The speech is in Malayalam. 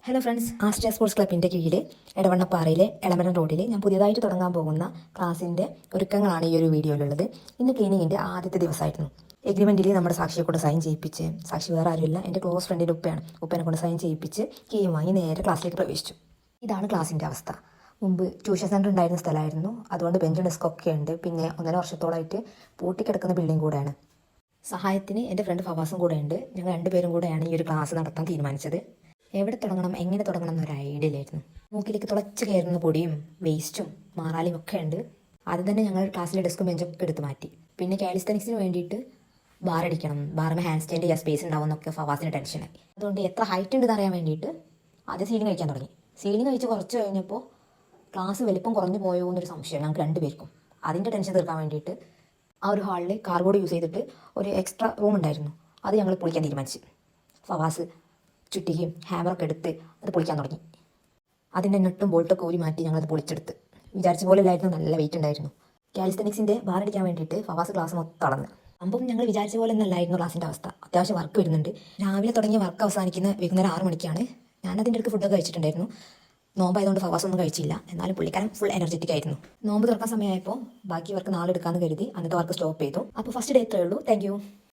ഹലോ ഫ്രണ്ട്സ്, ആസ്ട്രിയ സ്പോർട്സ് ക്ലബിൻ്റെ കീഴിൽ എടവണ്ണപ്പാറയിലെ എളമരം റോഡിൽ ഞാൻ പുതിയതായിട്ട് തുടങ്ങാൻ പോകുന്ന ക്ലാസ്സിൻ്റെ ഒരുക്കങ്ങളാണ് ഈ ഒരു വീഡിയോയിലുള്ളത്. ഇന്ന് ക്ലീനിങ്ങിൻ്റെ ആദ്യത്തെ ദിവസമായിരുന്നു. എഗ്രിമെൻറ്റിൽ നമ്മുടെ സാക്ഷിയെ കൊണ്ട് സൈൻ ചെയ്യിപ്പിച്ച്, സാക്ഷി വേറെ ആരുമില്ല, എൻ്റെ ക്ലോസ് ഫ്രണ്ടിൻ്റെ ഉപ്പേനെ കൊണ്ട് സൈൻ ചെയ്യിപ്പിച്ച് കീയും വാങ്ങി നേരെ ക്ലാസ്സിലേക്ക് പ്രവേശിച്ചു. ഇതാണ് ക്ലാസ്സിൻ്റെ അവസ്ഥ. മുമ്പ് ട്യൂഷൻ സെൻറ്റർ ഉണ്ടായിരുന്ന സ്ഥലമായിരുന്നു. അതുകൊണ്ട് ബെഞ്ചും ഡെസ്കൊക്കെ ഉണ്ട്. പിന്നെ 1.5 വർഷത്തോളമായിട്ട് പൂട്ടിക്കിടക്കുന്ന ബിൽഡിംഗ് കൂടെയാണ്. സഹായത്തിന് എൻ്റെ ഫ്രണ്ട് ഫവാസും കൂടെ ഉണ്ട്. ഞങ്ങൾ രണ്ടുപേരും കൂടെയാണ് ഈ ഒരു ക്ലാസ് നടത്താൻ തീരുമാനിച്ചത്. എവിടെ തുടങ്ങണം, എങ്ങനെ തുടങ്ങണം എന്നൊരു ഐഡിയ ഇല്ലായിരുന്നു. മൂക്കിലേക്ക് തുളച്ച് കയറുന്ന പൊടിയും വേസ്റ്റും മാറാലിയും ഒക്കെ ഉണ്ട്. ആദ്യം തന്നെ ഞങ്ങൾ ക്ലാസ്സിലെ ഡെസ്കും ബെഞ്ചൊക്കെ എടുത്ത് മാറ്റി. പിന്നെ കാലിസ്തനിക്സിന് വേണ്ടിയിട്ട് ബാറടിക്കണം, ബാറിന് ഹാൻഡ് സ്റ്റാൻഡ് ചെയ്യാൻ സ്പേസ് ഉണ്ടാവും എന്നൊക്കെ ഫവാസിന് ടെൻഷനായി. അതുകൊണ്ട് എത്ര ഹൈറ്റ് ഉണ്ടെന്ന് അറിയാൻ വേണ്ടിയിട്ട് ആദ്യം സീലിംഗ് കഴിക്കാൻ തുടങ്ങി. സീലിംഗ് കഴിച്ച് കുറച്ച് കഴിഞ്ഞപ്പോൾ ക്ലാസ് വലിപ്പം കുറഞ്ഞു പോയോ എന്നൊരു സംശയം ഞങ്ങൾക്ക് രണ്ടുപേർക്കും. അതിൻ്റെ ടെൻഷൻ തീർക്കാൻ വേണ്ടിയിട്ട് ആ ഒരു ഹാളിൽ കാർബോർഡ് യൂസ് ചെയ്തിട്ട് ഒരു എക്സ്ട്രാ റൂം ഉണ്ടായിരുന്നു. അത് ഞങ്ങൾ പൊളിക്കാൻ തീരുമാനിച്ചു. ഫവാസ് ചുറ്റികയും ഹാമറൊക്കെ എടുത്ത് അത് പൊളിക്കാൻ തുടങ്ങി. അതിൻ്റെ നെട്ടും ബോൾട്ടൊക്കെ ഊരി മാറ്റി ഞങ്ങളത് പൊളിച്ചെടുത്ത്. വിചാരിച്ച പോലെ അല്ലായിരുന്നു, നല്ല വെയിറ്റ് ഉണ്ടായിരുന്നു. കാലിസ്തനിക്സിൻ്റെ ബാറടിക്കാൻ വേണ്ടിയിട്ട് ഫവാസ് ക്ലാസ് മൊത്തം തളർന്ന്. സംഭവം ഞങ്ങൾ വിചാരിച്ച പോലെ ഒന്നല്ലായിരുന്നു ക്ലാസ്സിൻ്റെ അവസ്ഥ. അത്യാവശ്യം വർക്ക് വരുന്നുണ്ട്. രാവിലെ തുടങ്ങിയ വർക്ക് അവസാനിക്കുന്ന വൈകുന്നേരം 6 മണിക്കാണ്. ഞാനതിൻ്റെ അടുത്ത് ഫുഡൊക്കെ കഴിച്ചിട്ടുണ്ടായിരുന്നു. നോമ്പായതുകൊണ്ട് ഫവാസ് ഒന്നും കഴിച്ചില്ല. എന്നാലും പുള്ളിക്കാരൻ ഫുൾ എനർജറ്റിക് ആയിരുന്നു. നോമ്പ് തുറക്കാൻ സമയമായപ്പോൾ ബാക്കി വർക്ക് നാളെ എടുക്കാമെന്ന് കരുതി അന്നത്തെ വർക്ക് സ്റ്റോപ്പ് ചെയ്തു. അപ്പോൾ ഫസ്റ്റ് ഡേ ഇത്രയേ ഉള്ളൂ. Thank you.